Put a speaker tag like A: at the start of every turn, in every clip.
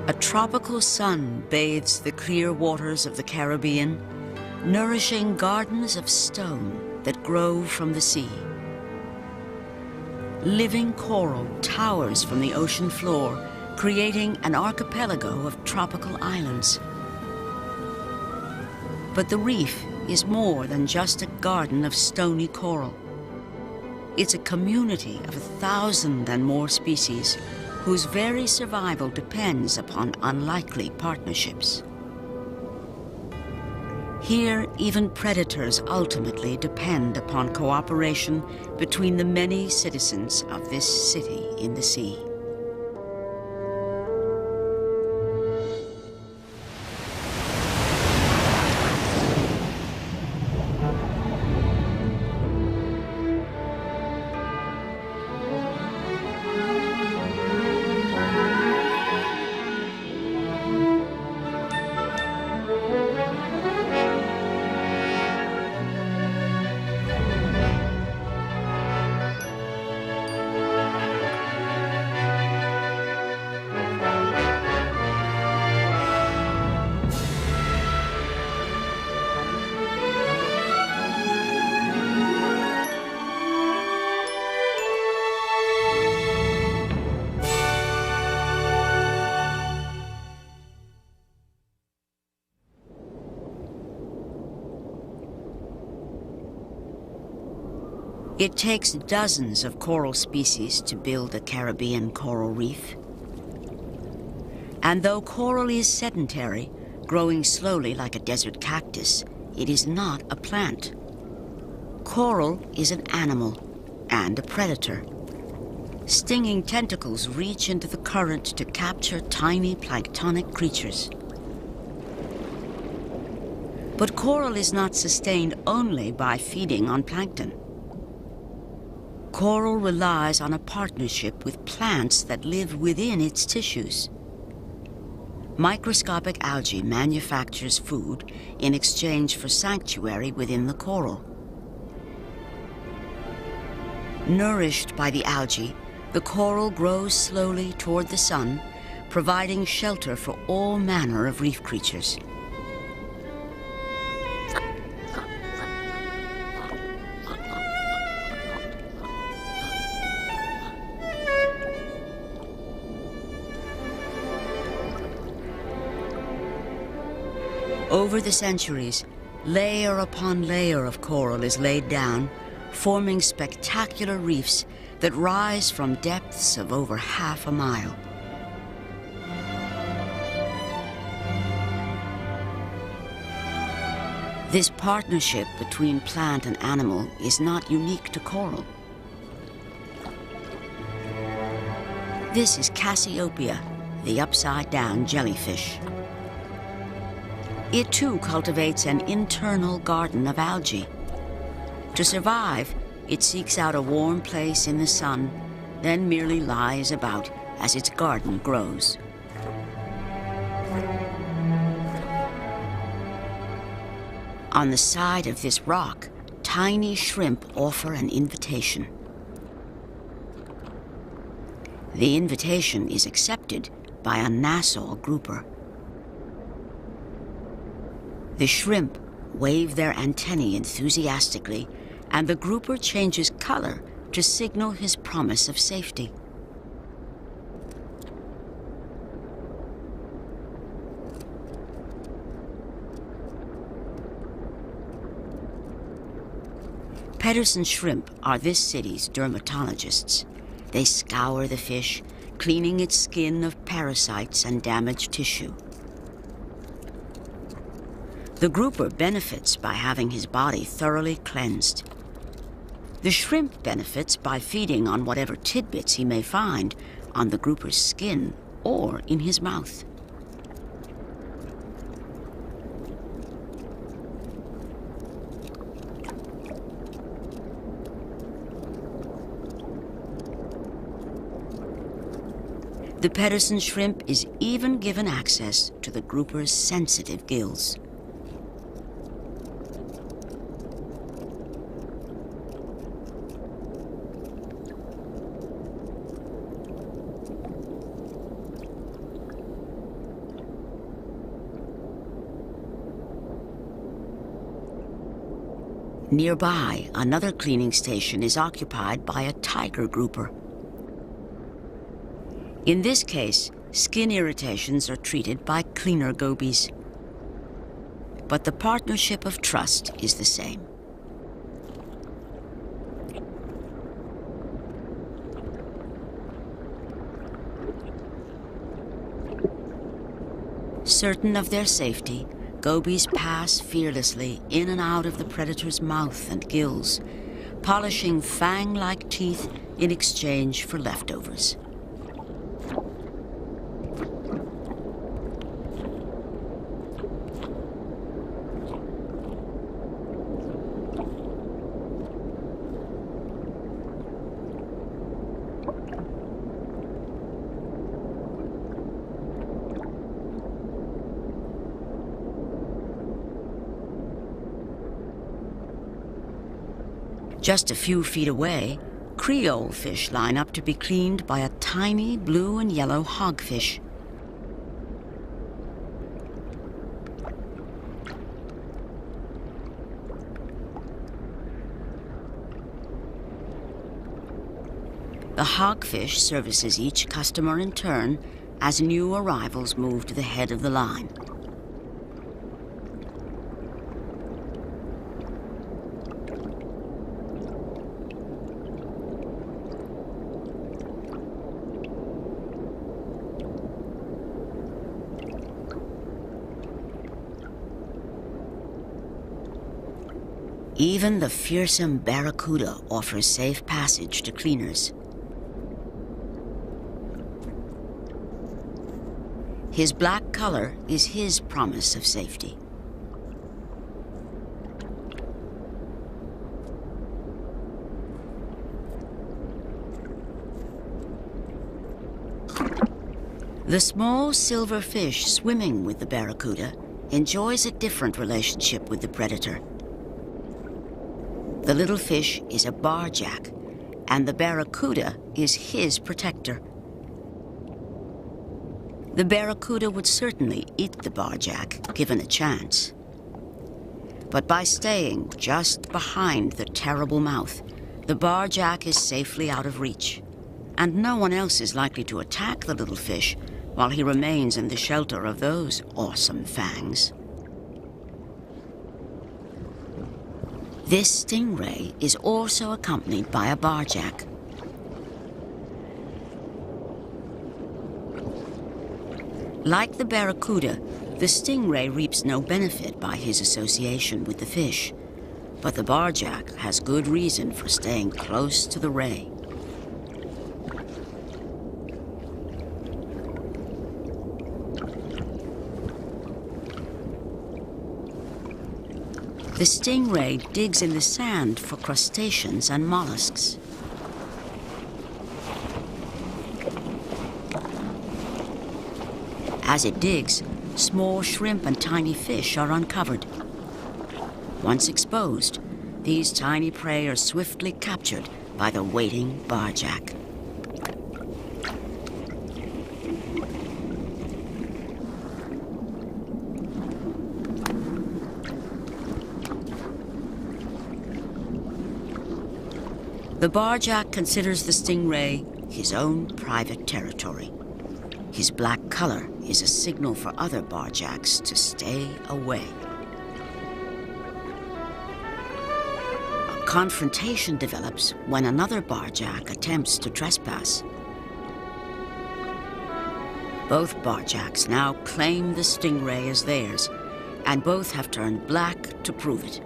A: A tropical sun bathes the clear waters of the Caribbean, nourishing gardens of stone that grow from the sea. Living coral towers from the ocean floor, creating an archipelago of tropical islands. But the reef is more than just a garden of stony coral. It's a community of 1,000 and more species whose very survival depends upon unlikely partnerships. Here, even predators ultimately depend upon cooperation between the many citizens of this city in the sea. It takes dozens of coral species to build a Caribbean coral reef. And though coral is sedentary, growing slowly like a desert cactus, it is not a plant. Coral is an animal and a predator. Stinging tentacles reach into the current to capture tiny planktonic creatures. But coral is not sustained only by feeding on plankton. Coral relies on a partnership with plants that live within its tissues. Microscopic algae manufactures food in exchange for sanctuary within the coral. Nourished by the algae, the coral grows slowly toward the sun, providing shelter for all manner of reef creatures. Over the centuries, layer upon layer of coral is laid down, forming spectacular reefs that rise from depths of over half a mile. This partnership between plant and animal is not unique to coral. This is Cassiopeia, the upside-down jellyfish. It too cultivates an internal garden of algae. To survive, it seeks out a warm place in the sun, then merely lies about as its garden grows. On the side of this rock, tiny shrimp offer an invitation. The invitation is accepted by a Nassau grouper. The shrimp wave their antennae enthusiastically, and the grouper changes color to signal his promise of safety. Pedersen shrimp are this city's dermatologists. They scour the fish, cleaning its skin of parasites and damaged tissue. The grouper benefits by having his body thoroughly cleansed. The shrimp benefits by feeding on whatever tidbits he may find on the grouper's skin or in his mouth. The Pedersen shrimp is even given access to the grouper's sensitive gills. Nearby, another cleaning station is occupied by a tiger grouper. In this case, skin irritations are treated by cleaner gobies. But the partnership of trust is the same. Certain of their safety, gobies pass fearlessly in and out of the predator's mouth and gills, polishing fang-like teeth in exchange for leftovers. Just a few feet away, Creole fish line up to be cleaned by a tiny blue and yellow hogfish. The hogfish services each customer in turn as new arrivals move to the head of the line. Even the fearsome barracuda offers safe passage to cleaners. His black color is his promise of safety. The small silver fish swimming with the barracuda enjoys a different relationship with the predator. The little fish is a barjack, and the barracuda is his protector. The barracuda would certainly eat the barjack, given a chance. But by staying just behind the terrible mouth, the barjack is safely out of reach, and no one else is likely to attack the little fish while he remains in the shelter of those awesome fangs. This stingray is also accompanied by a barjack. Like the barracuda, the stingray reaps no benefit by his association with the fish, but the barjack has good reason for staying close to the ray. The stingray digs in the sand for crustaceans and mollusks. As it digs, small shrimp and tiny fish are uncovered. Once exposed, these tiny prey are swiftly captured by the waiting barjack. The barjack considers the stingray his own private territory. His black color is a signal for other barjacks to stay away. A confrontation develops when another barjack attempts to trespass. Both barjacks now claim the stingray as theirs, and both have turned black to prove it.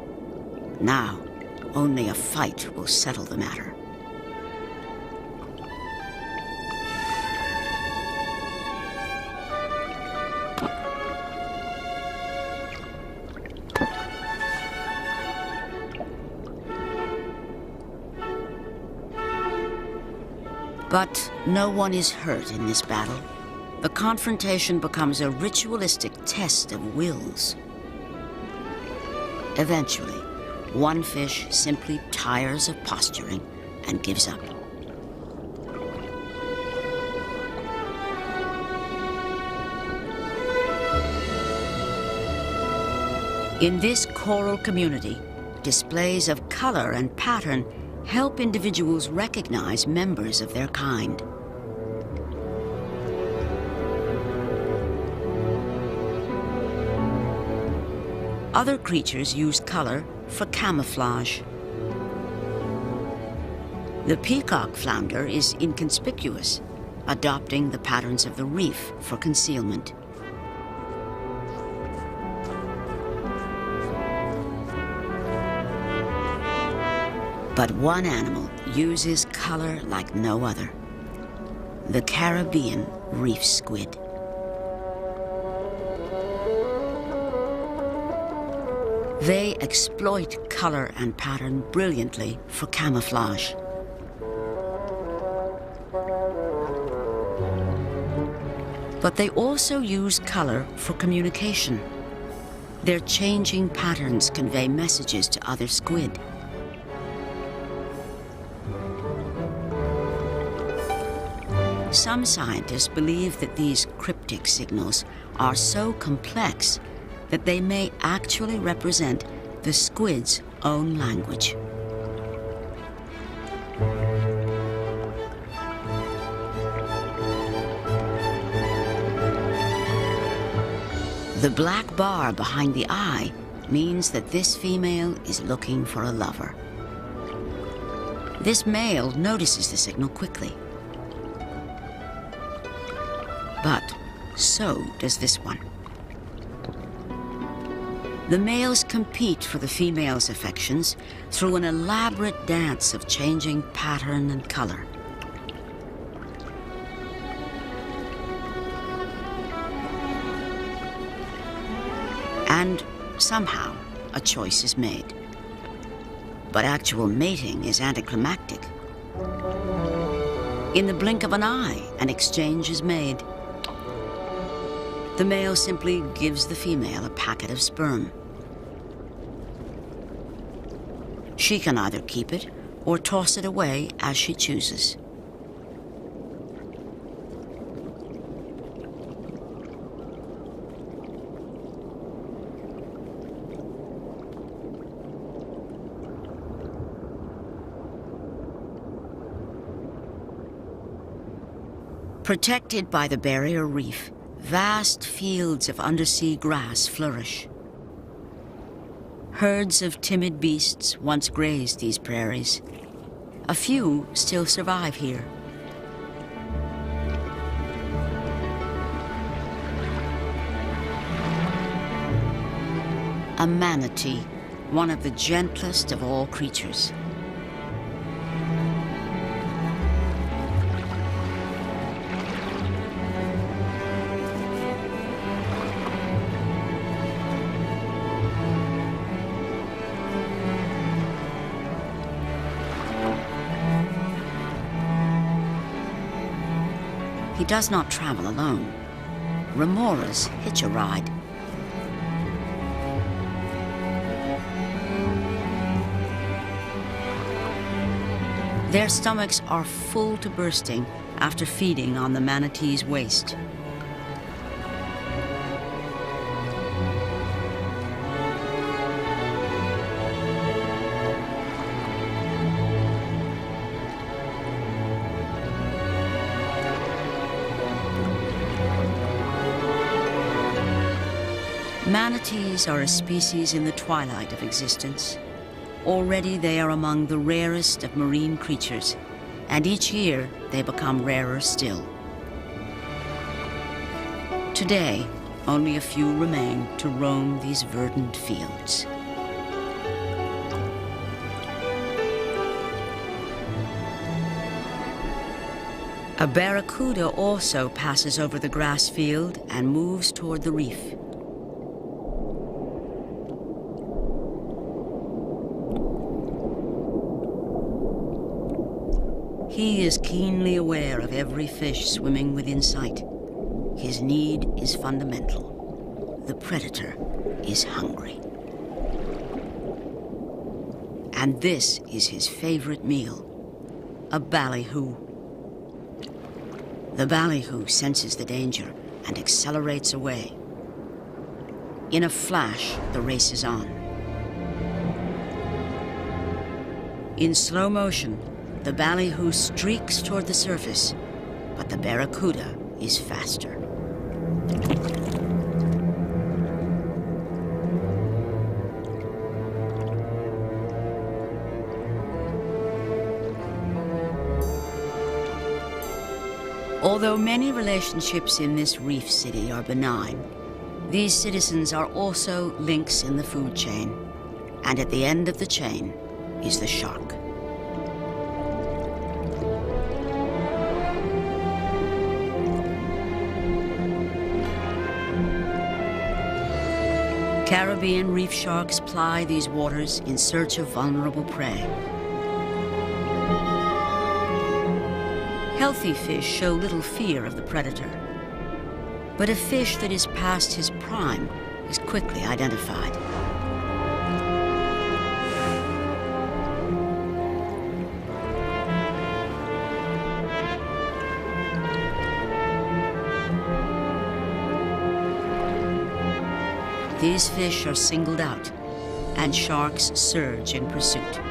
A: Now, only a fight will settle the matter. But no one is hurt in this battle. The confrontation becomes a ritualistic test of wills. Eventually, one fish simply tires of posturing and gives up. In this coral community, displays of color and pattern help individuals recognize members of their kind. Other creatures use color for camouflage. The peacock flounder is inconspicuous, adopting the patterns of the reef for concealment. But one animal uses color like no other: the Caribbean reef squid. They exploit color and pattern brilliantly for camouflage. But they also use color for communication. Their changing patterns convey messages to other squid. Some scientists believe that these cryptic signals are so complex that they may actually represent the squid's own language. The black bar behind the eye means that this female is looking for a lover. This male notices the signal quickly. But so does this one. The males compete for the female's affections through an elaborate dance of changing pattern and color. And somehow, a choice is made. But actual mating is anticlimactic. In the blink of an eye, an exchange is made. The male simply gives the female a packet of sperm. She can either keep it or toss it away as she chooses. Protected by the barrier reef, vast fields of undersea grass flourish. Herds of timid beasts once grazed these prairies. A few still survive here. A manatee, one of the gentlest of all creatures. He does not travel alone. Remoras hitch a ride. Their stomachs are full to bursting after feeding on the manatee's waste. Manatees are a species in the twilight of existence. Already they are among the rarest of marine creatures, and each year they become rarer still. Today, only a few remain to roam these verdant fields. A barracuda also passes over the grass field and moves toward the reef. He is keenly aware of every fish swimming within sight. His need is fundamental. The predator is hungry. And this is his favorite meal, a ballyhoo. The ballyhoo senses the danger and accelerates away. In a flash, the race is on. In slow motion, the ballyhoo streaks toward the surface, but the barracuda is faster. Although many relationships in this reef city are benign, these citizens are also links in the food chain, and at the end of the chain is the shark. Caribbean reef sharks ply these waters in search of vulnerable prey. Healthy fish show little fear of the predator, but a fish that is past his prime is quickly identified. These fish are singled out, and sharks surge in pursuit.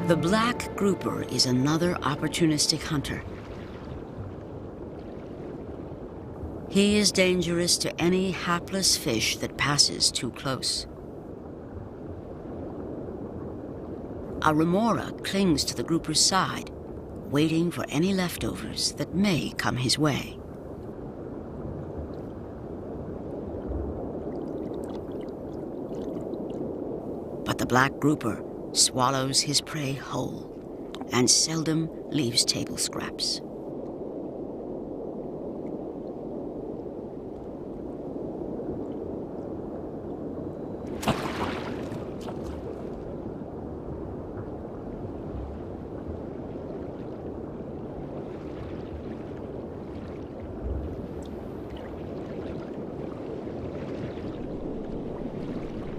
A: The black grouper is another opportunistic hunter. He is dangerous to any hapless fish that passes too close. A remora clings to the grouper's side, waiting for any leftovers that may come his way. But the black grouper swallows his prey whole and seldom leaves table scraps.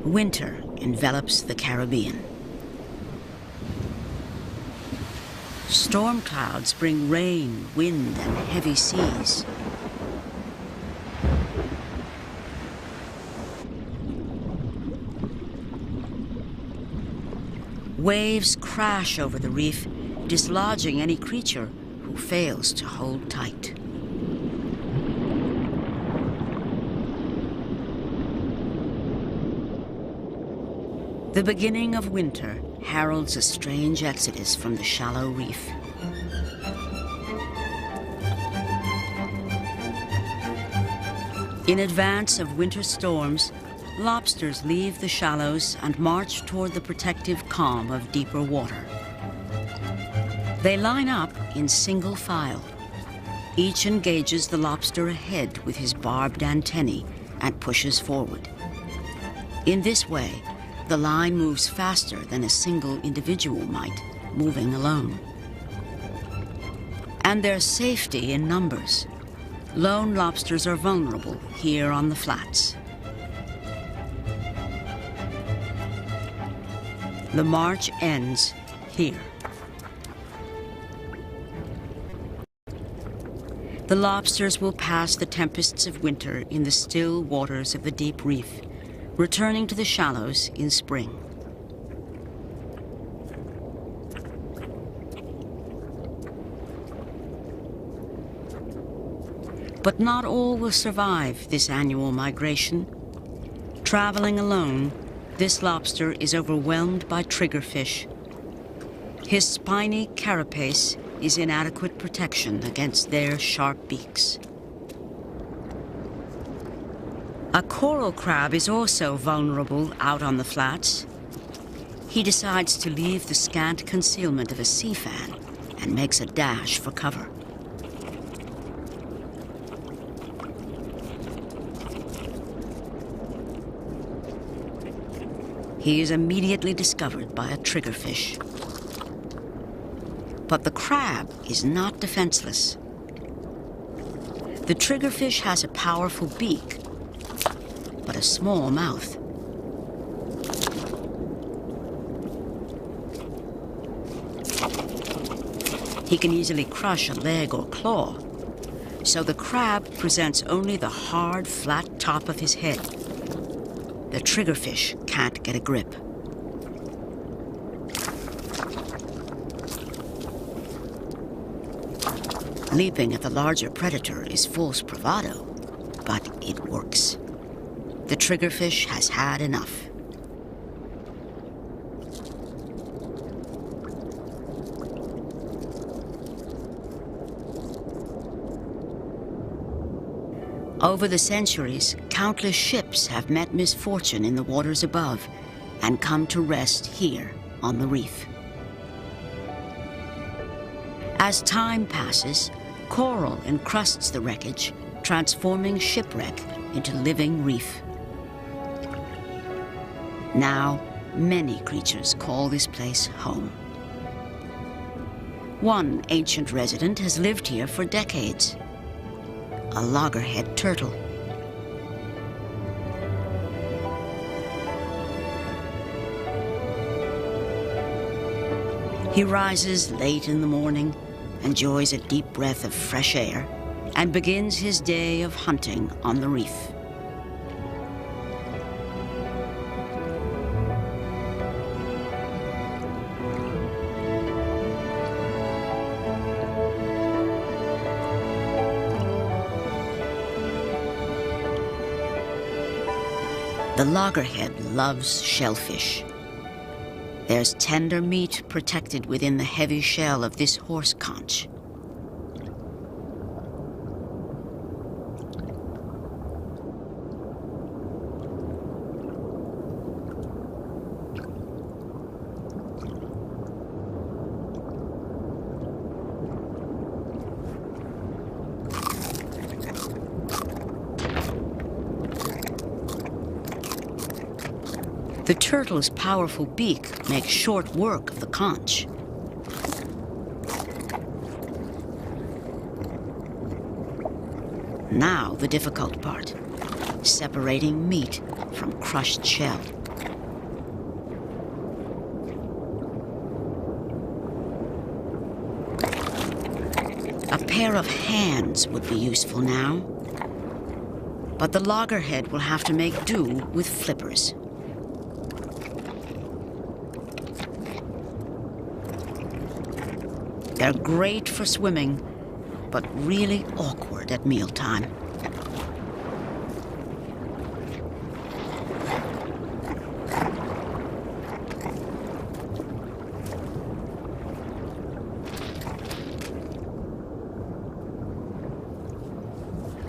A: Winter envelops the Caribbean. Storm clouds bring rain, wind, and heavy seas. Waves crash over the reef, dislodging any creature who fails to hold tight. The beginning of winter heralds a strange exodus from the shallow reef. In advance of winter storms, lobsters leave the shallows and march toward the protective calm of deeper water. They line up in single file. Each engages the lobster ahead with his barbed antennae and pushes forward. In this way, the line moves faster than a single individual might, moving alone. And there's safety in numbers. Lone lobsters are vulnerable here on the flats. The march ends here. The lobsters will pass the tempests of winter in the still waters of the deep reef, returning to the shallows in spring. But not all will survive this annual migration. Traveling alone, this lobster is overwhelmed by triggerfish. His spiny carapace is inadequate protection against their sharp beaks. A coral crab is also vulnerable out on the flats. He decides to leave the scant concealment of a sea fan and makes a dash for cover. He is immediately discovered by a triggerfish. But the crab is not defenseless. The triggerfish has a powerful beak, but a small mouth. He can easily crush a leg or claw, so the crab presents only the hard, flat top of his head. The triggerfish can't get a grip. Leaping at the larger predator is false bravado, but it works. The triggerfish has had enough. Over the centuries, countless ships have met misfortune in the waters above and come to rest here on the reef. As time passes, coral encrusts the wreckage, transforming shipwreck into living reef. Now, many creatures call this place home. One ancient resident has lived here for decades. A loggerhead turtle. He rises late in the morning, enjoys a deep breath of fresh air, and begins his day of hunting on the reef. The loggerhead loves shellfish. There's tender meat protected within the heavy shell of this horse conch. The turtle's powerful beak makes short work of the conch. Now the difficult part, separating meat from crushed shell. A pair of hands would be useful now, but the loggerhead will have to make do with flippers. They're great for swimming, but really awkward at mealtime.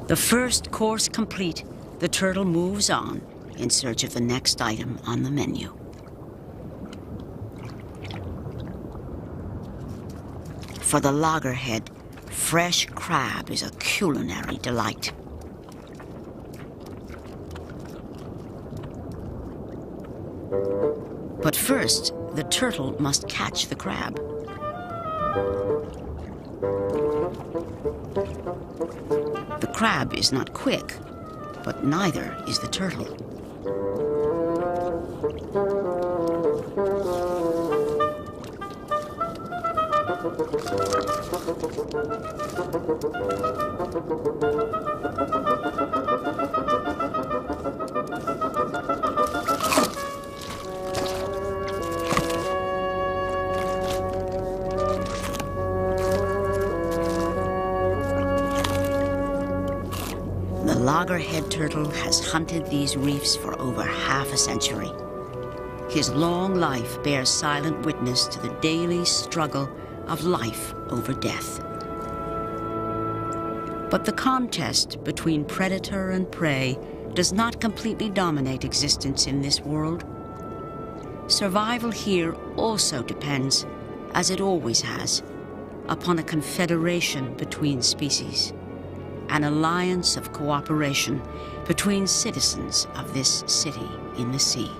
A: The first course complete, the turtle moves on in search of the next item on the menu. For the loggerhead, fresh crab is a culinary delight. But first, the turtle must catch the crab. The crab is not quick, but neither is the turtle. The loggerhead turtle has hunted these reefs for over half a century. His long life bears silent witness to the daily struggle of life over death. But the contest between predator and prey does not completely dominate existence in this world. Survival here also depends, as it always has, upon a confederation between species, an alliance of cooperation between citizens of this city in the sea.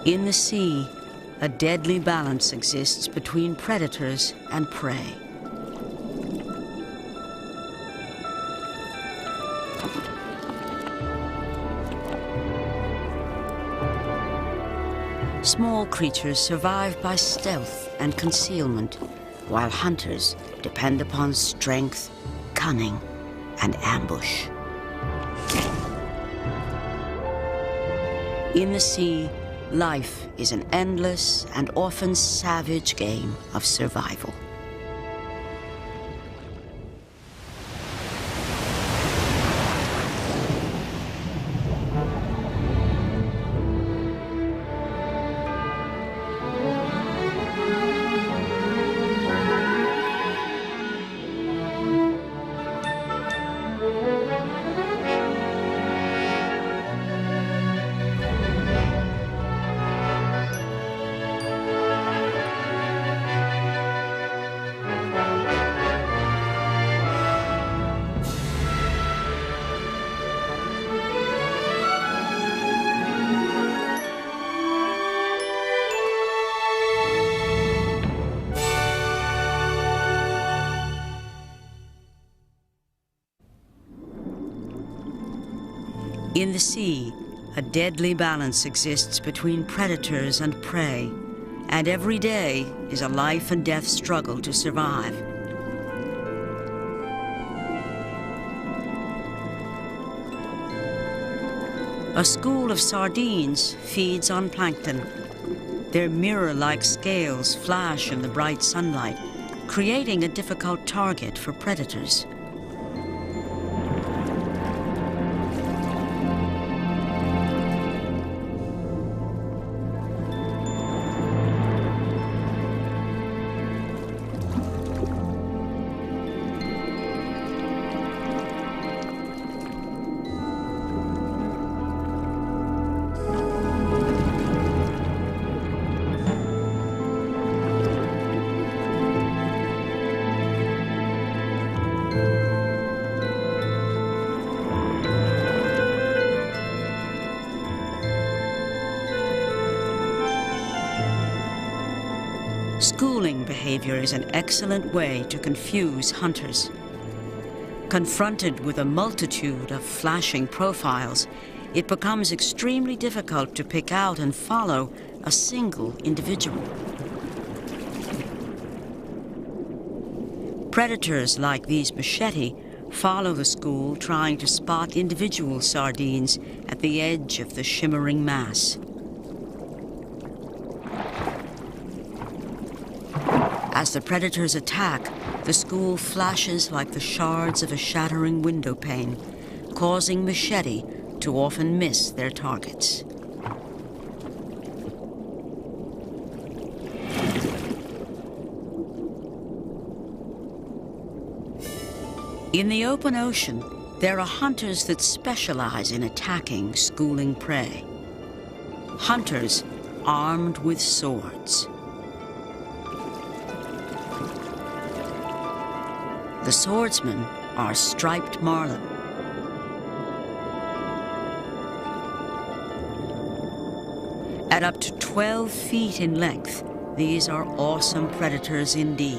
A: In the sea, a deadly balance exists between predators and prey. Small creatures survive by stealth and concealment, while hunters depend upon strength, cunning, and ambush. In the sea, life is an endless and often savage game of survival. In the sea, a deadly balance exists between predators and prey, and every day is a life and death struggle to survive. A school of sardines feeds on plankton. Their mirror-like scales flash in the bright sunlight, creating a difficult target for predators. Schooling behavior is an excellent way to confuse hunters. Confronted with a multitude of flashing profiles, it becomes extremely difficult to pick out and follow a single individual. Predators like these machete follow the school, trying to spot individual sardines at the edge of the shimmering mass. As the predators attack, the school flashes like the shards of a shattering window pane, causing machete to often miss their targets. In the open ocean, there are hunters that specialize in attacking schooling prey. Hunters armed with swords. The swordsmen are striped marlin. At up to 12 feet in length, these are awesome predators indeed.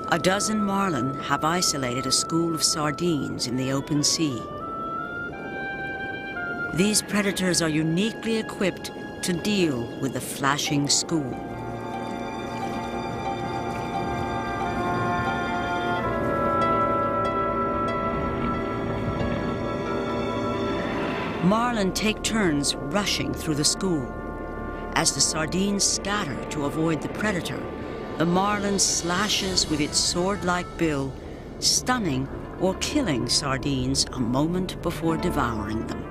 A: A dozen marlin have isolated a school of sardines in the open sea. These predators are uniquely equipped to deal with the flashing school. Marlin take turns rushing through the school. As the sardines scatter to avoid the predator, the marlin slashes with its sword-like bill, stunning or killing sardines a moment before devouring them.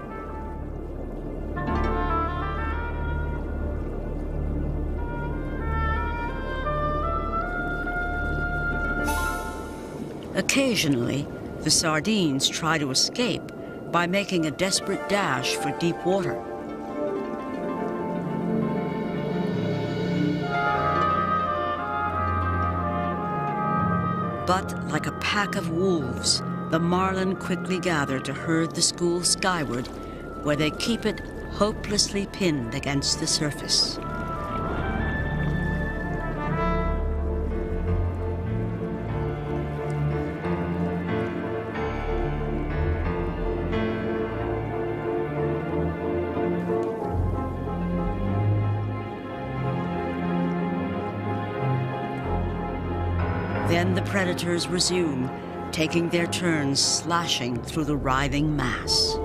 A: Occasionally, the sardines try to escape by making a desperate dash for deep water. But like a pack of wolves, the marlin quickly gather to herd the school skyward, where they keep it hopelessly pinned against the surface. Then the predators resume, taking their turns slashing through the writhing mass.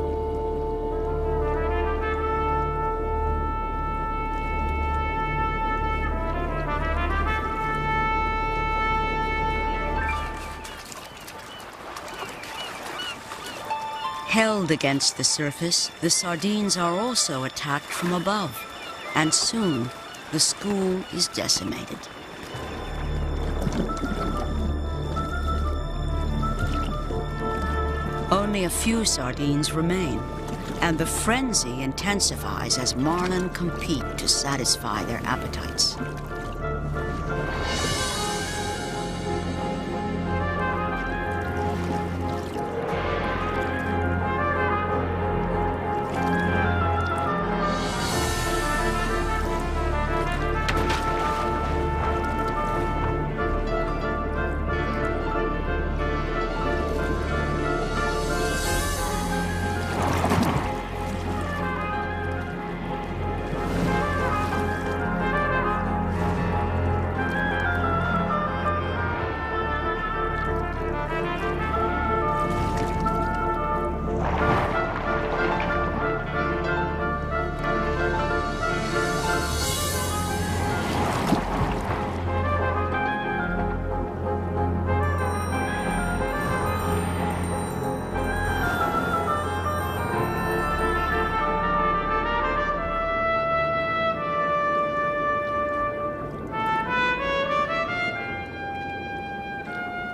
A: Held against the surface, the sardines are also attacked from above, and soon the school is decimated. Only a few sardines remain, and the frenzy intensifies as marlin compete to satisfy their appetites.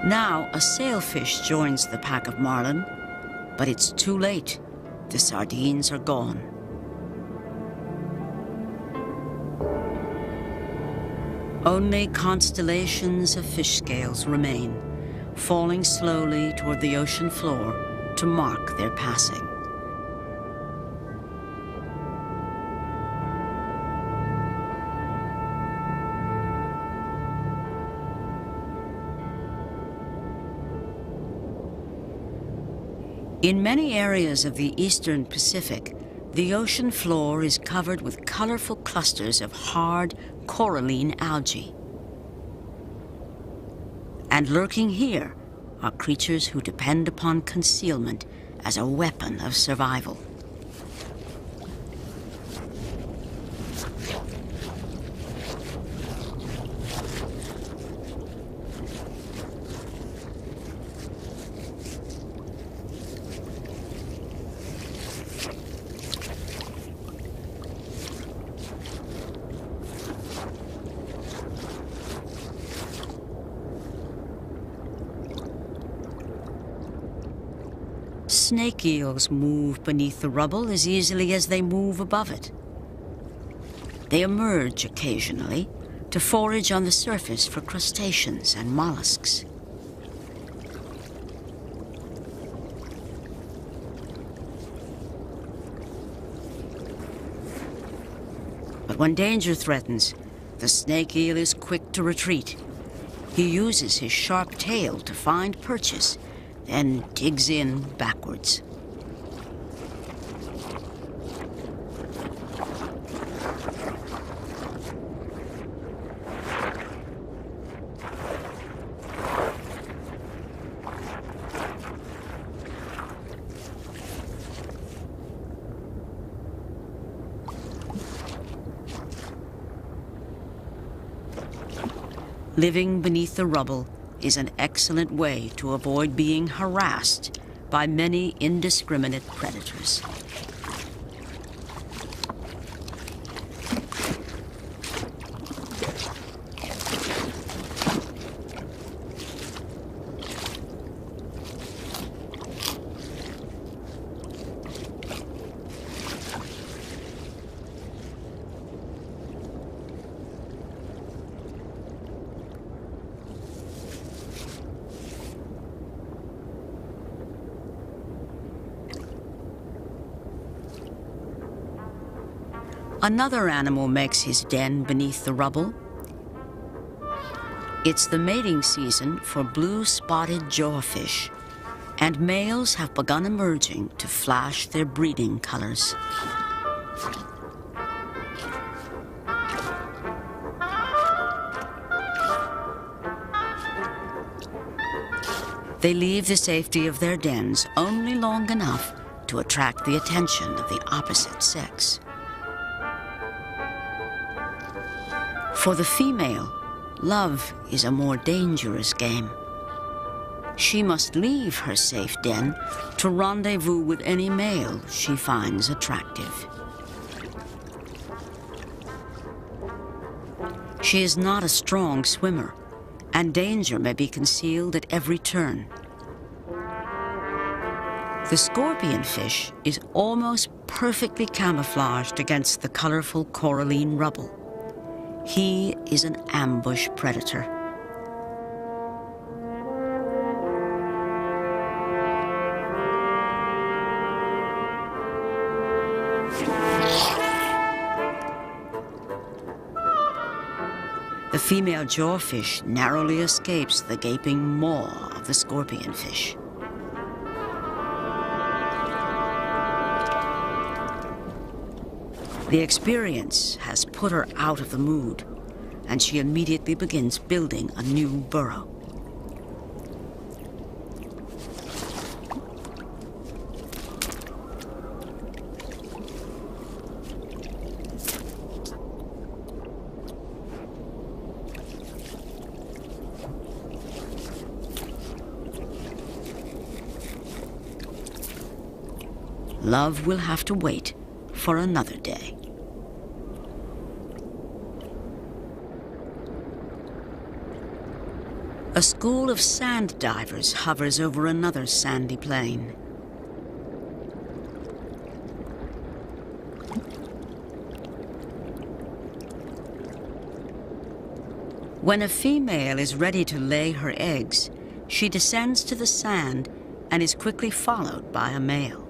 A: Now, a sailfish joins the pack of marlin, but it's too late. The sardines are gone. Only constellations of fish scales remain, falling slowly toward the ocean floor to mark their passing. In many areas of the eastern Pacific, the ocean floor is covered with colorful clusters of hard coralline algae. And lurking here are creatures who depend upon concealment as a weapon of survival. Snake eels move beneath the rubble as easily as they move above it. They emerge occasionally to forage on the surface for crustaceans and mollusks. But when danger threatens, the snake eel is quick to retreat. He uses his sharp tail to find purchase, then digs in backwards. Living beneath the rubble is an excellent way to avoid being harassed by many indiscriminate predators. Another animal makes his den beneath the rubble. It's the mating season for blue-spotted jawfish, and males have begun emerging to flash their breeding colors. They leave the safety of their dens only long enough to attract the attention of the opposite sex. For the female, love is a more dangerous game. She must leave her safe den to rendezvous with any male she finds attractive. She is not a strong swimmer, and danger may be concealed at every turn. The scorpion fish is almost perfectly camouflaged against the colorful coralline rubble. He is an ambush predator. The female jawfish narrowly escapes the gaping maw of the scorpionfish. The experience has put her out of the mood, and she immediately begins building a new burrow. Love will have to wait for another day. A school of sand divers hovers over another sandy plain. When a female is ready to lay her eggs, she descends to the sand and is quickly followed by a male.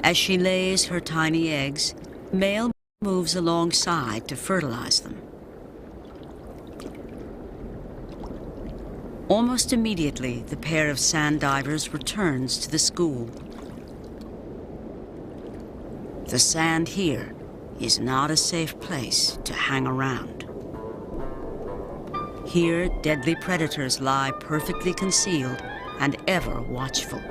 A: As she lays her tiny eggs, male moves alongside to fertilize them. Almost immediately, the pair of sand divers returns to the school. The sand here is not a safe place to hang around. Here, deadly predators lie perfectly concealed and ever watchful.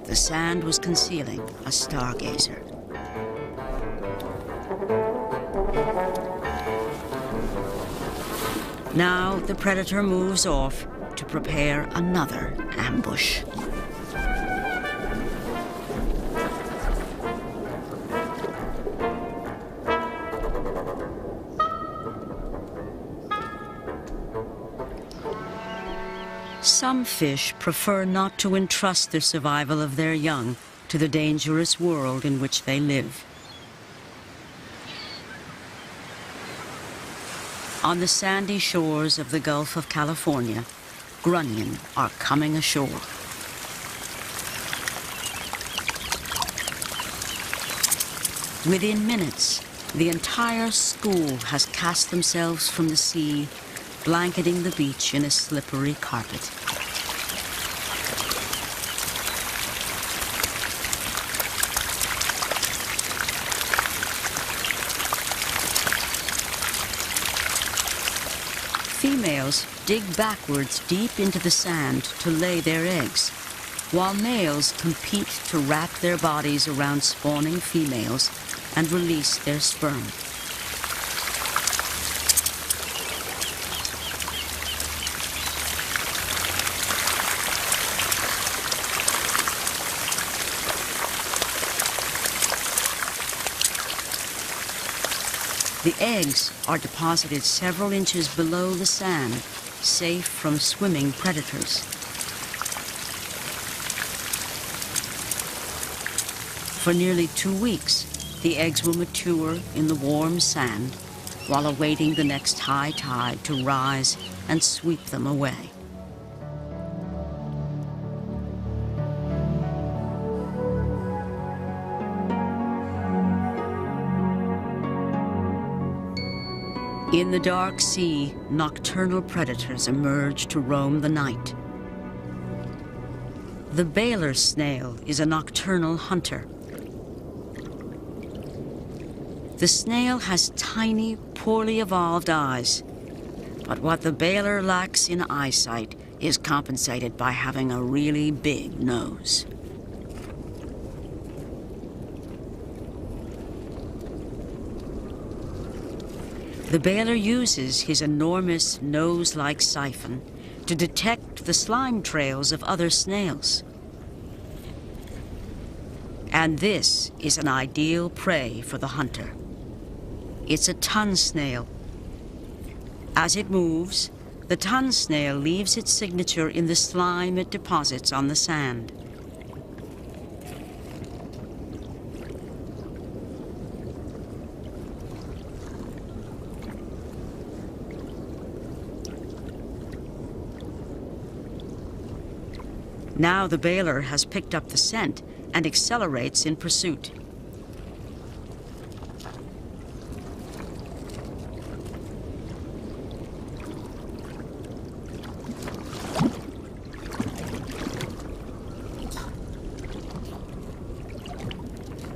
A: The sand was concealing a stargazer. Now the predator moves off to prepare another ambush. Some fish prefer not to entrust the survival of their young to the dangerous world in which they live. On the sandy shores of the Gulf of California, grunion are coming ashore. Within minutes, the entire school has cast themselves from the sea, blanketing the beach in a slippery carpet. Females dig backwards deep into the sand to lay their eggs, while males compete to wrap their bodies around spawning females and release their sperm. The eggs are deposited several inches below the sand, safe from swimming predators. For nearly 2 weeks, the eggs will mature in the warm sand while awaiting the next high tide to rise and sweep them away. In the dark sea, nocturnal predators emerge to roam the night. The Baler snail is a nocturnal hunter. The snail has tiny, poorly evolved eyes, but what the Baler lacks in eyesight is compensated by having a really big nose. The Baler uses his enormous nose-like siphon to detect the slime trails of other snails. And this is an ideal prey for the hunter. It's a ton snail. As it moves, the ton snail leaves its signature in the slime it deposits on the sand. Now the Baler has picked up the scent and accelerates in pursuit.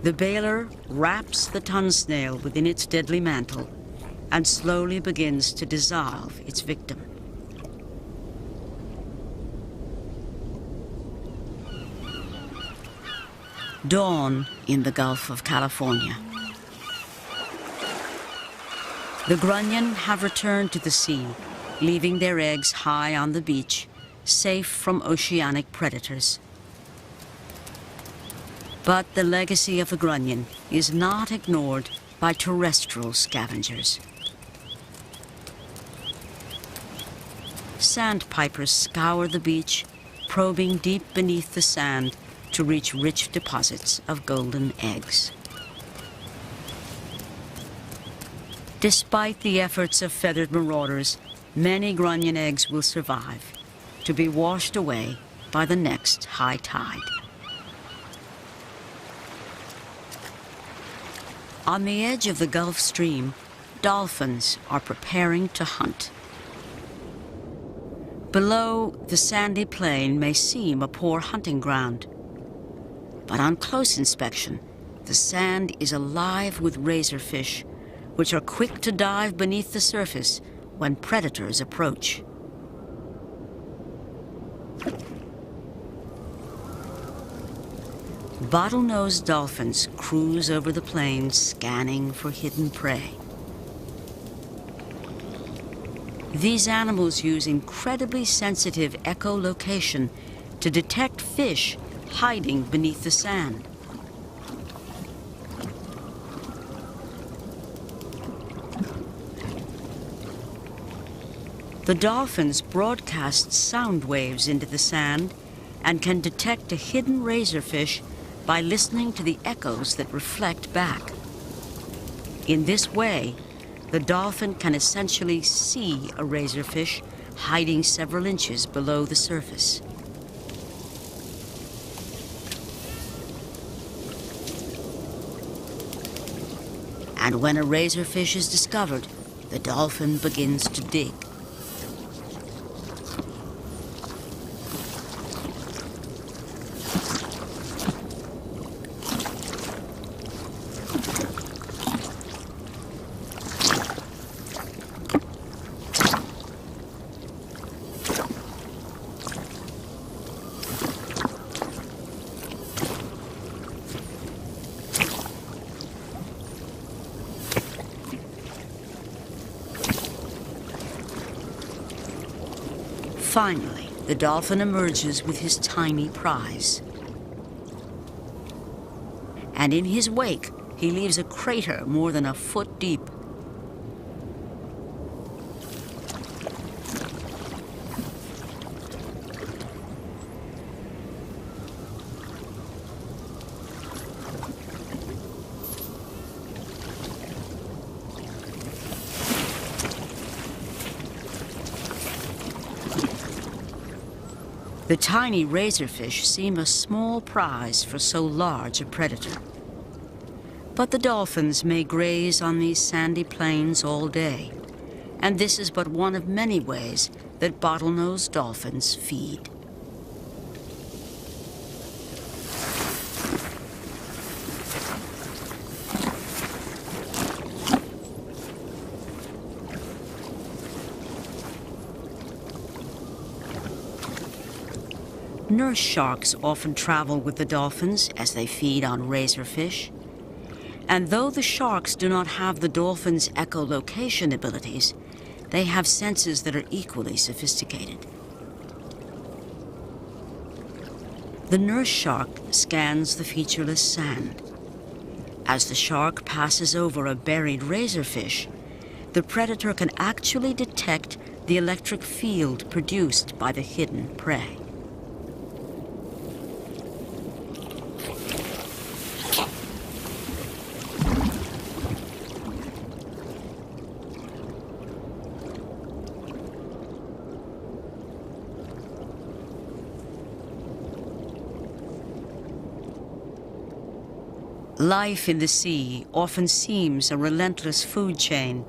A: The Baler wraps the ton snail within its deadly mantle and slowly begins to dissolve its victim. Dawn in the Gulf of California. The grunion have returned to the sea, leaving their eggs high on the beach, safe from oceanic predators. But the legacy of the grunion is not ignored by terrestrial scavengers. Sandpipers scour the beach, probing deep beneath the sand to reach rich deposits of golden eggs. Despite the efforts of feathered marauders, many grunion eggs will survive, to be washed away by the next high tide. On the edge of the Gulf Stream, dolphins are preparing to hunt. Below, the sandy plain may seem a poor hunting ground. But on close inspection, the sand is alive with razorfish, which are quick to dive beneath the surface when predators approach. Bottlenose dolphins cruise over the plains, scanning for hidden prey. These animals use incredibly sensitive echolocation to detect fish hiding beneath the sand. The dolphins broadcast sound waves into the sand and can detect a hidden razorfish by listening to the echoes that reflect back. In this way, the dolphin can essentially see a razorfish hiding several inches below the surface. And when a razorfish is discovered, the dolphin begins to dig. Finally, the dolphin emerges with his tiny prize. And in his wake, he leaves a crater more than a foot deep. The tiny razorfish seem a small prize for so large a predator. But the dolphins may graze on these sandy plains all day, and this is but one of many ways that bottlenose dolphins feed. Nurse sharks often travel with the dolphins as they feed on razorfish. And though the sharks do not have the dolphins' echolocation abilities, they have senses that are equally sophisticated. The nurse shark scans the featureless sand. As the shark passes over a buried razorfish, the predator can actually detect the electric field produced by the hidden prey. Life in the sea often seems a relentless food chain,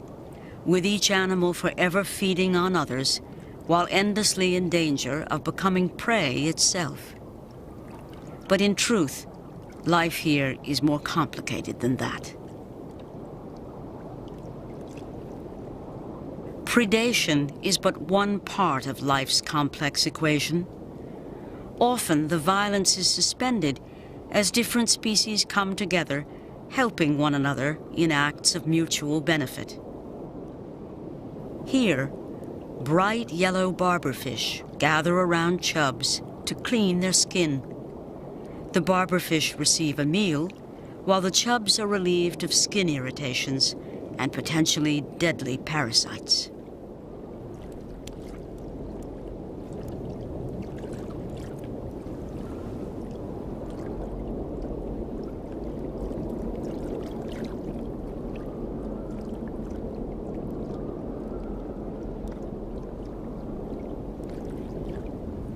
A: with each animal forever feeding on others, while endlessly in danger of becoming prey itself. But in truth, life here is more complicated than that. Predation is but one part of life's complex equation. Often the violence is suspended as different species come together, helping one another in acts of mutual benefit. Here, bright yellow barberfish gather around chubs to clean their skin. The barberfish receive a meal, while the chubs are relieved of skin irritations and potentially deadly parasites.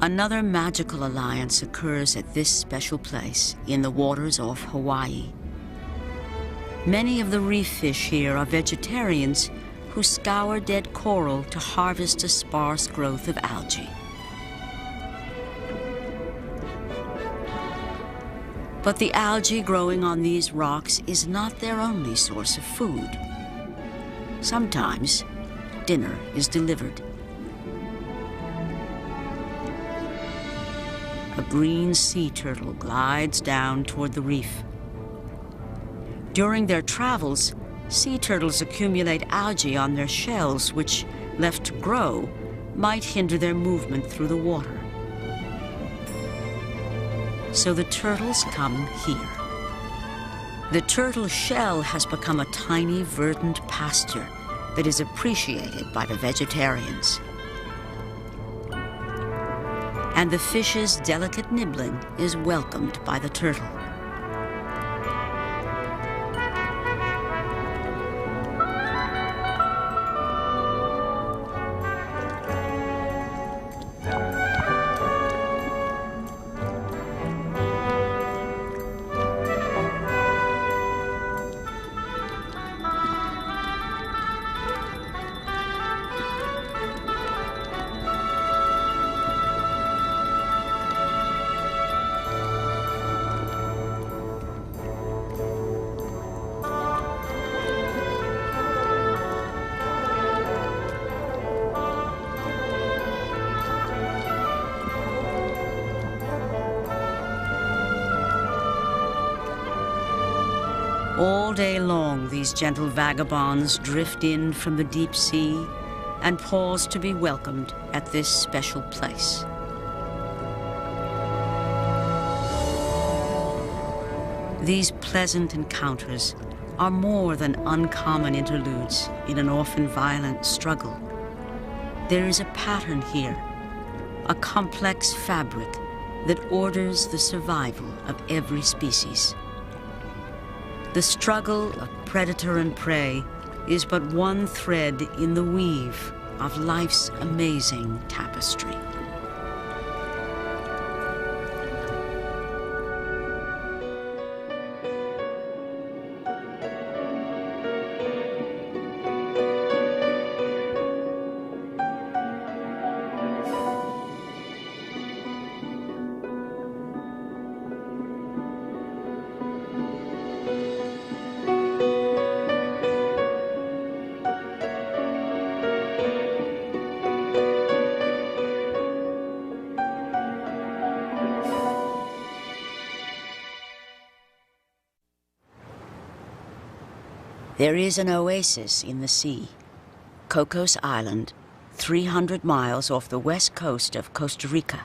A: Another magical alliance occurs at this special place in the waters off Hawaii. Many of the reef fish here are vegetarians who scour dead coral to harvest a sparse growth of algae. But the algae growing on these rocks is not their only source of food. Sometimes, dinner is delivered. A green sea turtle glides down toward the reef. During their travels, sea turtles accumulate algae on their shells, which, left to grow, might hinder their movement through the water. So the turtles come here. The turtle shell has become a tiny verdant pasture that is appreciated by the vegetarians. And the fish's delicate nibbling is welcomed by the turtle. All day long, these gentle vagabonds drift in from the deep sea and pause to be welcomed at this special place. These pleasant encounters are more than uncommon interludes in an often violent struggle. There is a pattern here, a complex fabric that orders the survival of every species. The struggle of predator and prey is but one thread in the weave of life's amazing tapestry. There is an oasis in the sea, Cocos Island, 300 miles off the west coast of Costa Rica.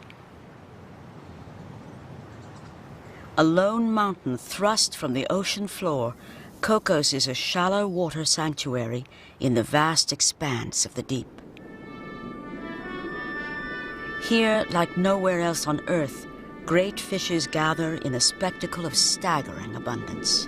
A: A lone mountain thrust from the ocean floor, Cocos is a shallow water sanctuary in the vast expanse of the deep. Here, like nowhere else on Earth, great fishes gather in a spectacle of staggering abundance.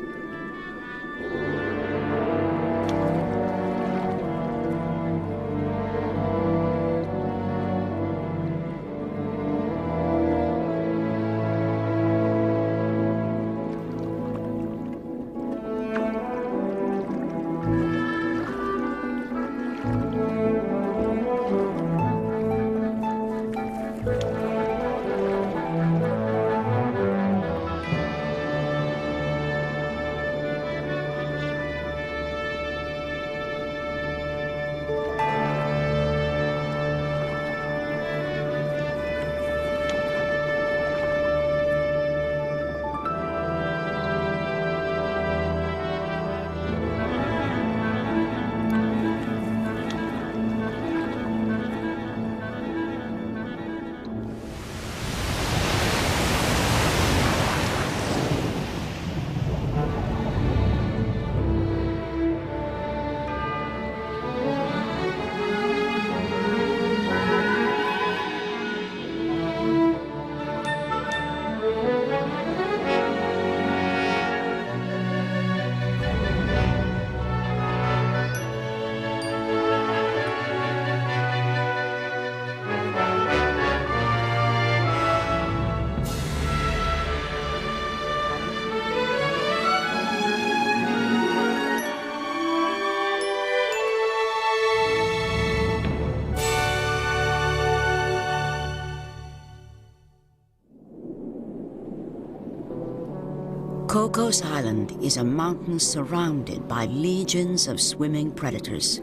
A: Cocos Island is a mountain surrounded by legions of swimming predators.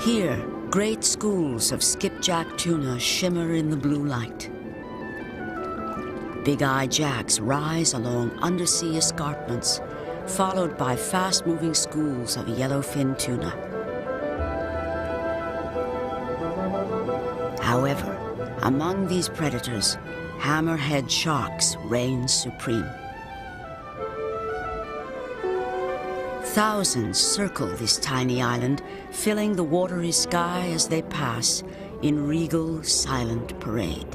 A: Here, great schools of skipjack tuna shimmer in the blue light. Big-eye jacks rise along undersea escarpments, followed by fast-moving schools of yellowfin tuna. However, among these predators, hammerhead sharks reign supreme. Thousands circle this tiny island, filling the watery sky as they pass in regal, silent parade.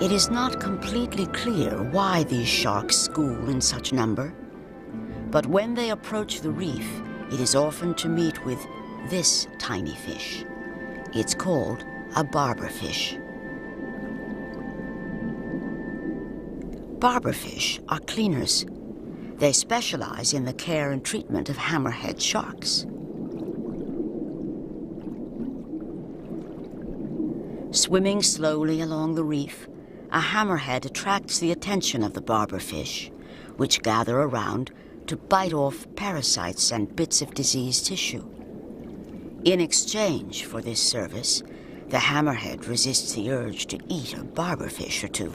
A: It is not completely clear why these sharks school in such number, but when they approach the reef, it is often to meet with this tiny fish. It's called a barberfish. Barberfish are cleaners. They specialize in the care and treatment of hammerhead sharks. Swimming slowly along the reef, a hammerhead attracts the attention of the barberfish, which gather around to bite off parasites and bits of diseased tissue. In exchange for this service, the hammerhead resists the urge to eat a barberfish or two.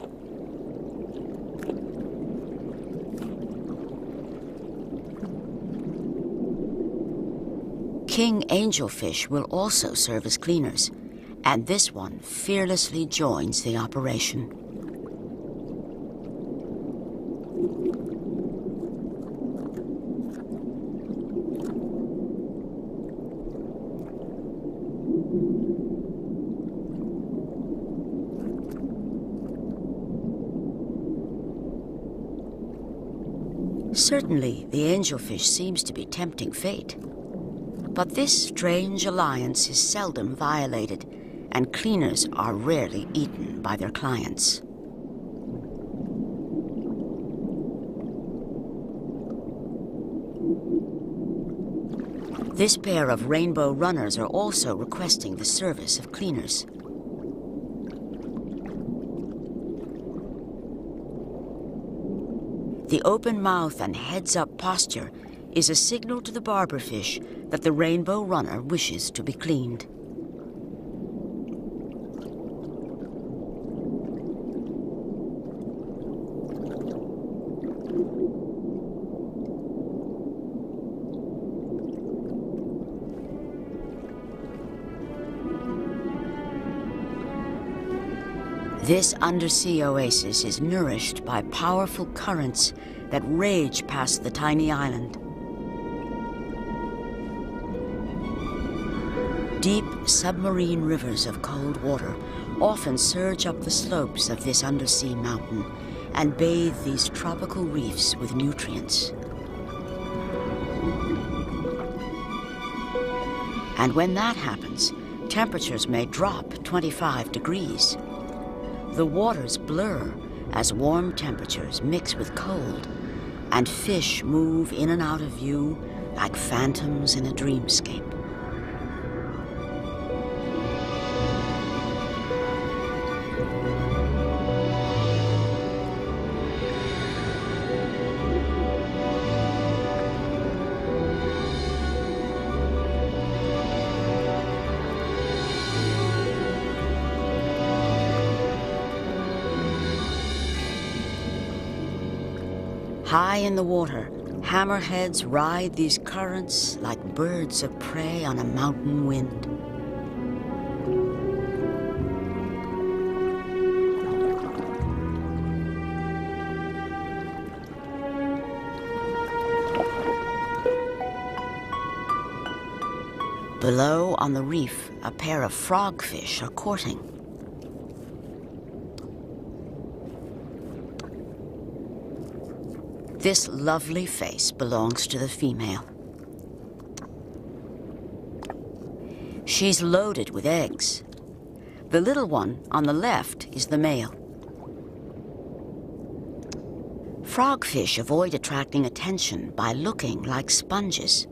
A: King angelfish will also serve as cleaners, and this one fearlessly joins the operation. Certainly, the angelfish seems to be tempting fate. But this strange alliance is seldom violated, and cleaners are rarely eaten by their clients. This pair of rainbow runners are also requesting the service of cleaners. The open mouth and heads-up posture is a signal to the barberfish that the rainbow runner wishes to be cleaned. This undersea oasis is nourished by powerful currents that rage past the tiny island. Deep submarine rivers of cold water often surge up the slopes of this undersea mountain and bathe these tropical reefs with nutrients. And when that happens, temperatures may drop 25 degrees. The waters blur as warm temperatures mix with cold, and fish move in and out of view like phantoms in a dreamscape. High in the water, hammerheads ride these currents like birds of prey on a mountain wind. Below on the reef, a pair of frogfish are courting. This lovely face belongs to the female. She's loaded with eggs. The little one on the left is the male. Frogfish avoid attracting attention by looking like sponges.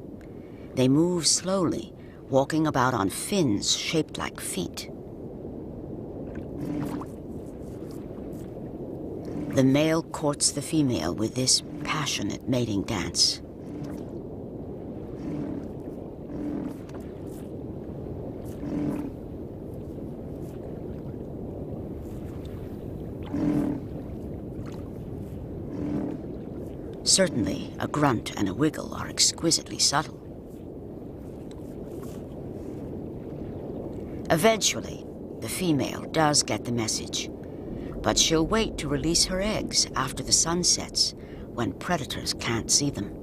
A: They move slowly, walking about on fins shaped like feet. The male courts the female with this passionate mating dance. Certainly, a grunt and a wiggle are exquisitely subtle. Eventually, the female does get the message, but she'll wait to release her eggs after the sun sets, when predators can't see them.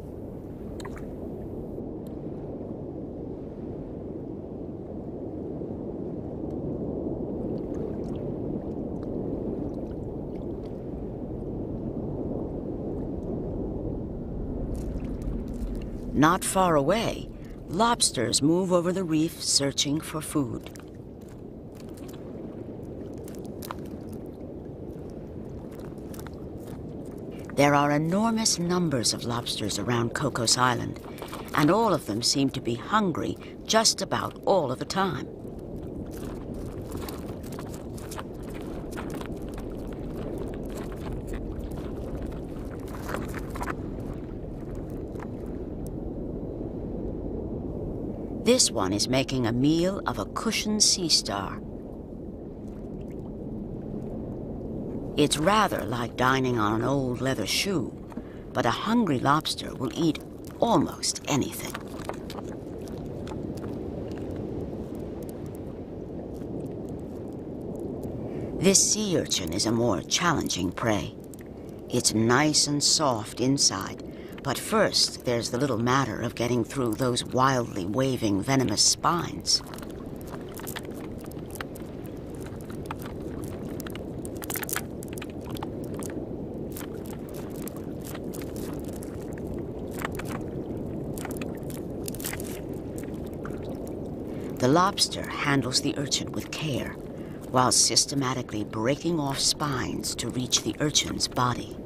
A: Not far away, lobsters move over the reef searching for food. There are enormous numbers of lobsters around Cocos Island, and all of them seem to be hungry just about all of the time. This one is making a meal of a cushioned sea star. It's rather like dining on an old leather shoe, but a hungry lobster will eat almost anything. This sea urchin is a more challenging prey. It's nice and soft inside, but first there's the little matter of getting through those wildly waving venomous spines. The lobster handles the urchin with care, while systematically breaking off spines to reach the urchin's body.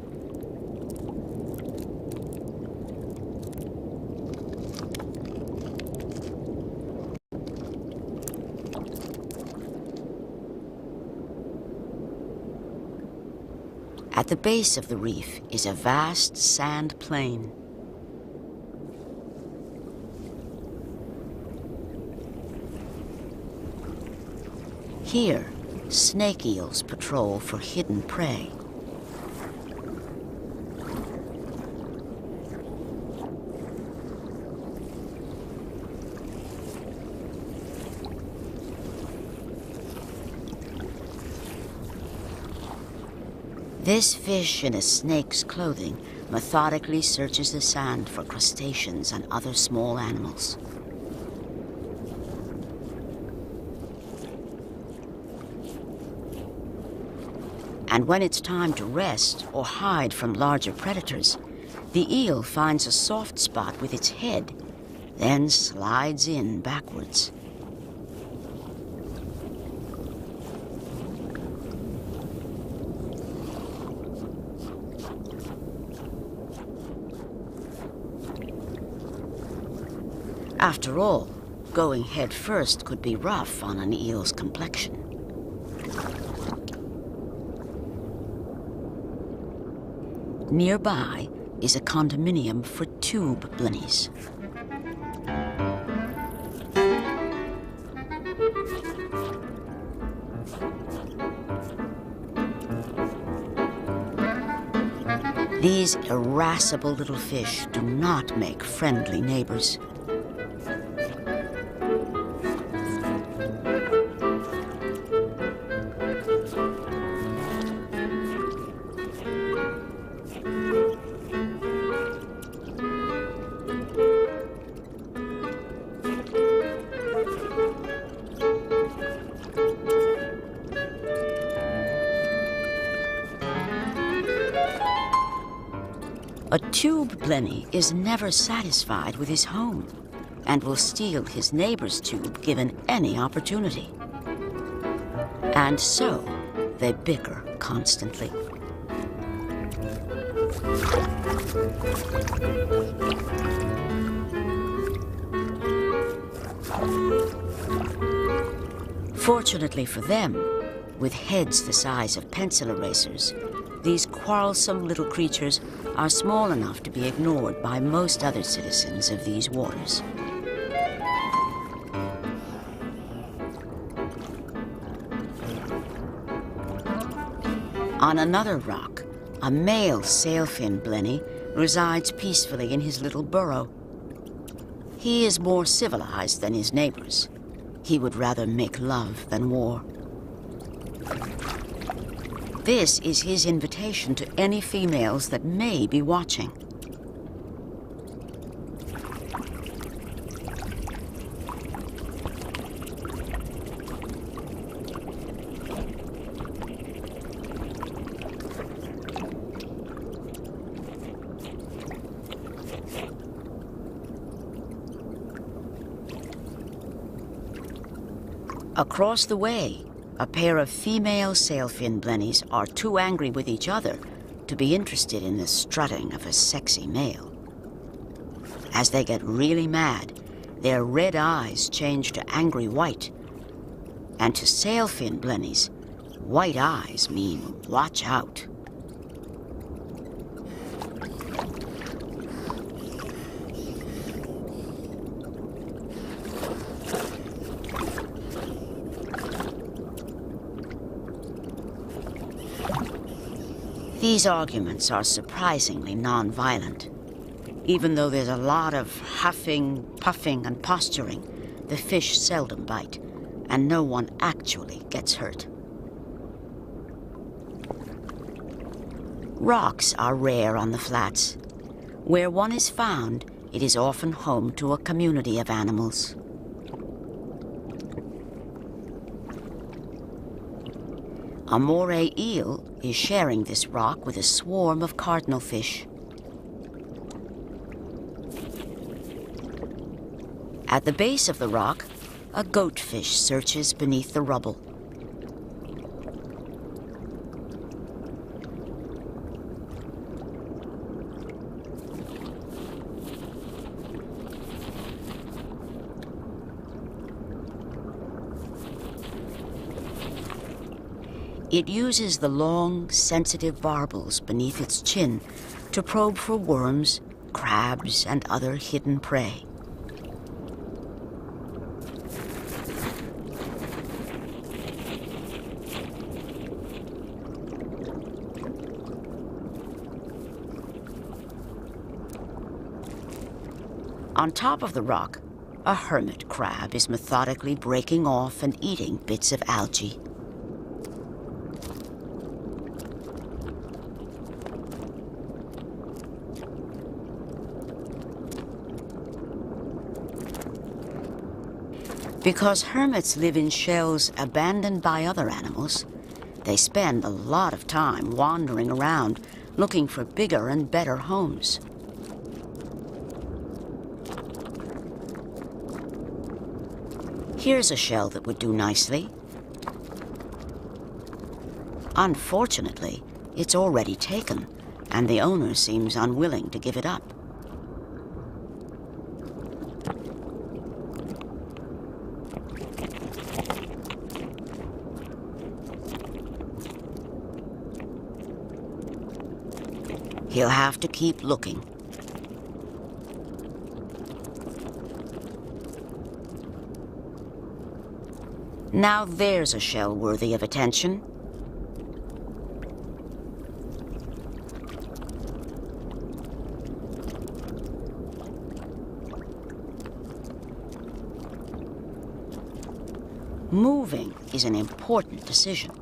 A: At the base of the reef is a vast sand plain. Here, snake eels patrol for hidden prey. This fish in a snake's clothing methodically searches the sand for crustaceans and other small animals. And when it's time to rest or hide from larger predators, the eel finds a soft spot with its head, then slides in backwards. After all, going head first could be rough on an eel's complexion. Nearby is a condominium for tube blennies. These irascible little fish do not make friendly neighbors. A tube blenny is never satisfied with his home and will steal his neighbor's tube given any opportunity. And so they bicker constantly. Fortunately for them, with heads the size of pencil erasers, these quarrelsome little creatures are small enough to be ignored by most other citizens of these waters. On another rock, a male sailfin blenny resides peacefully in his little burrow. He is more civilized than his neighbors. He would rather make love than war. This is his invitation to any females that may be watching. Across the way, a pair of female sailfin blennies are too angry with each other to be interested in the strutting of a sexy male. As they get really mad, their red eyes change to angry white. And to sailfin blennies, white eyes mean watch out. These arguments are surprisingly non-violent. Even though there's a lot of huffing, puffing, and posturing, the fish seldom bite, and no one actually gets hurt. Rocks are rare on the flats. Where one is found, it is often home to a community of animals. A moray eel is sharing this rock with a swarm of cardinal fish. At the base of the rock, a goatfish searches beneath the rubble. It uses the long, sensitive barbels beneath its chin to probe for worms, crabs, and other hidden prey. On top of the rock, a hermit crab is methodically breaking off and eating bits of algae. Because hermits live in shells abandoned by other animals, they spend a lot of time wandering around looking for bigger and better homes. Here's a shell that would do nicely. Unfortunately, it's already taken, and the owner seems unwilling to give it up. He'll have to keep looking. Now there's a shell worthy of attention. Moving is an important decision.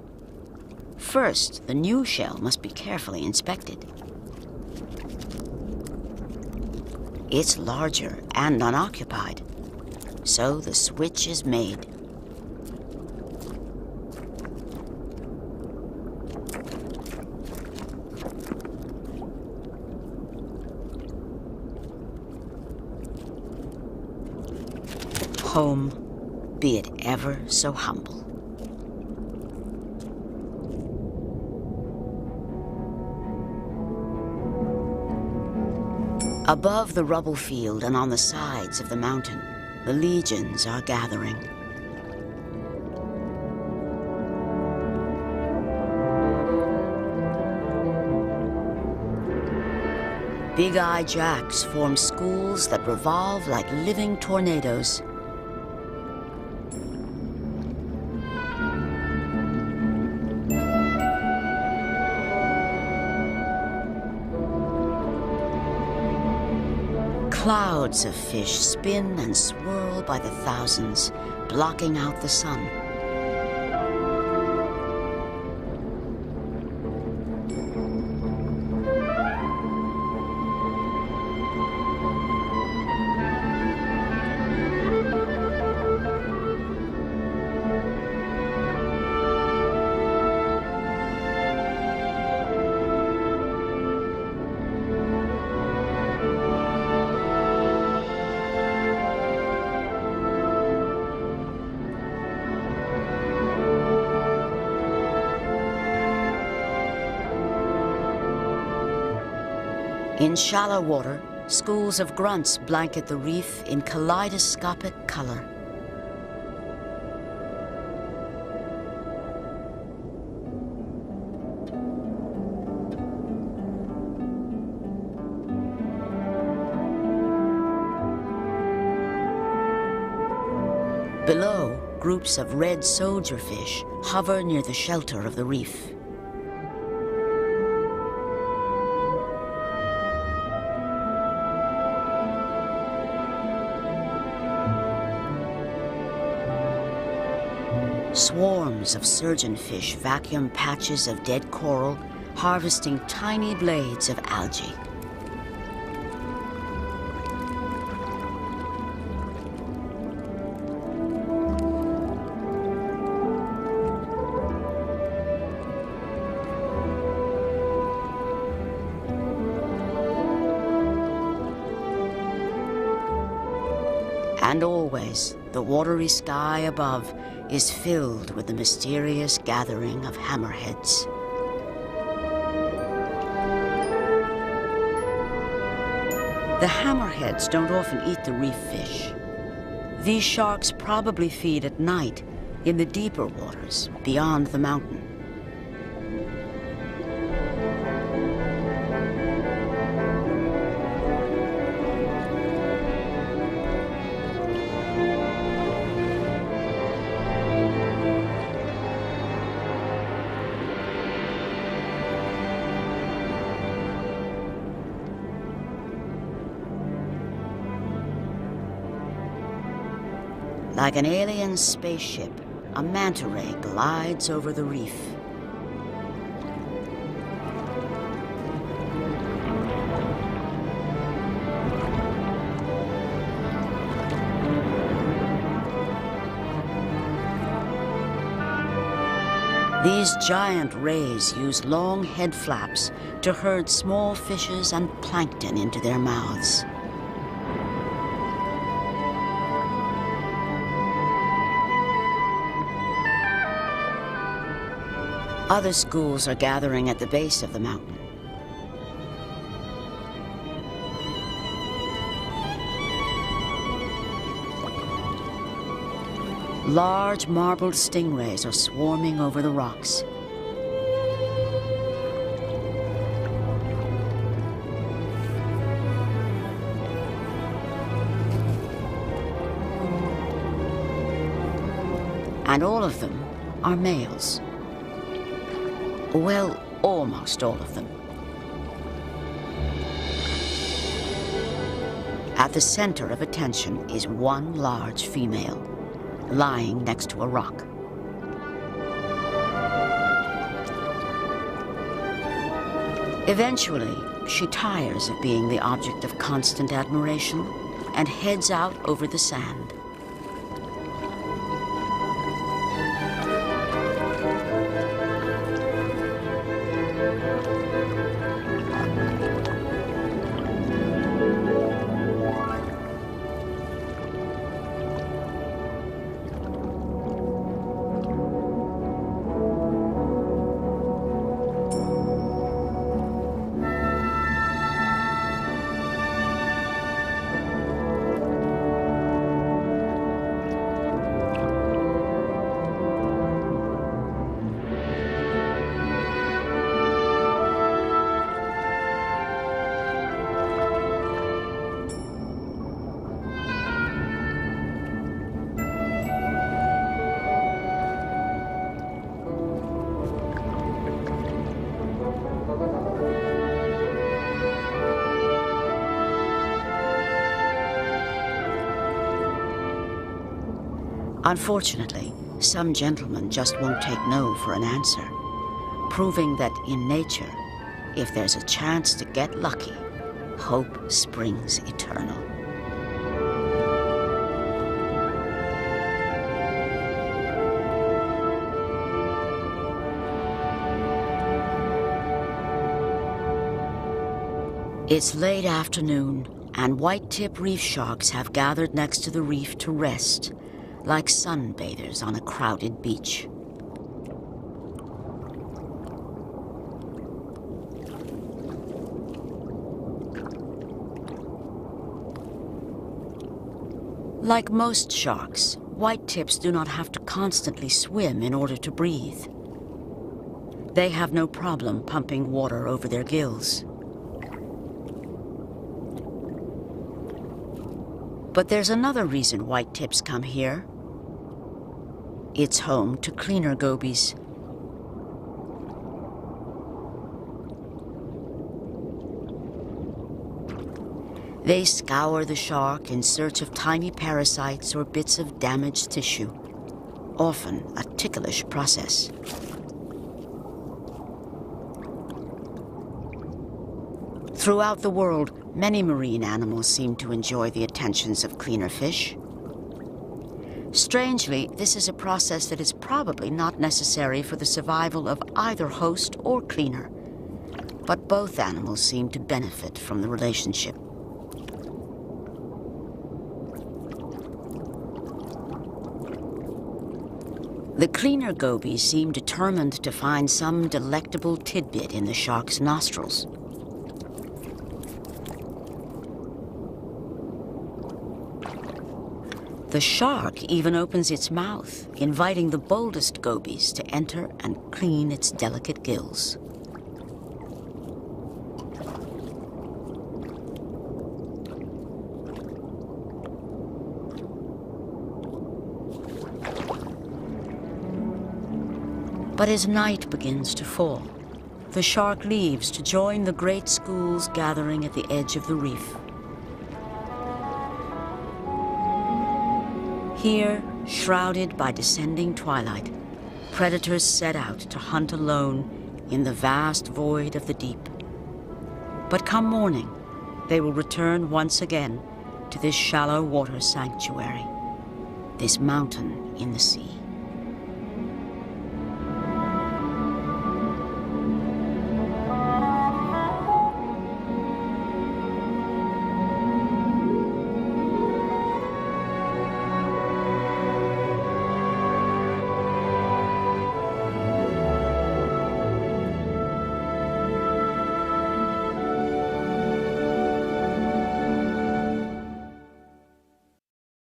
A: First, the new shell must be carefully inspected. It's larger and unoccupied, so the switch is made. Home, be it ever so humble. Above the rubble field and on the sides of the mountain, the legions are gathering. Big-Eye Jacks form schools that revolve like living tornadoes. Clouds of fish spin and swirl by the thousands, blocking out the sun. In shallow water, schools of grunts blanket the reef in kaleidoscopic color. Below, groups of red soldier fish hover near the shelter of the reef. Swarms of surgeonfish vacuum patches of dead coral, harvesting tiny blades of algae. And always, the watery sky above is filled with the mysterious gathering of hammerheads. The hammerheads don't often eat the reef fish. These sharks probably feed at night in the deeper waters beyond the mountain. Like an alien spaceship, a manta ray glides over the reef. These giant rays use long head flaps to herd small fishes and plankton into their mouths. Other schools are gathering at the base of the mountain. Large marbled stingrays are swarming over the rocks. And all of them are males. Well, almost all of them. At the center of attention is one large female, lying next to a rock. Eventually, she tires of being the object of constant admiration and heads out over the sand. Unfortunately, some gentlemen just won't take no for an answer, proving that in nature, if there's a chance to get lucky, hope springs eternal. It's late afternoon, and white-tip reef sharks have gathered next to the reef to rest, like sunbathers on a crowded beach. Like most sharks, white-tips do not have to constantly swim in order to breathe. They have no problem pumping water over their gills. But there's another reason white-tips come here. It's home to cleaner gobies. They scour the shark in search of tiny parasites or bits of damaged tissue, often a ticklish process. Throughout the world, many marine animals seem to enjoy the attentions of cleaner fish. Strangely, this is a process that is probably not necessary for the survival of either host or cleaner, but both animals seem to benefit from the relationship. The cleaner gobies seem determined to find some delectable tidbit in the shark's nostrils. The shark even opens its mouth, inviting the boldest gobies to enter and clean its delicate gills. But as night begins to fall, the shark leaves to join the great schools gathering at the edge of the reef. Here, shrouded by descending twilight, predators set out to hunt alone in the vast void of the deep. But come morning, they will return once again to this shallow water sanctuary, this mountain in the sea.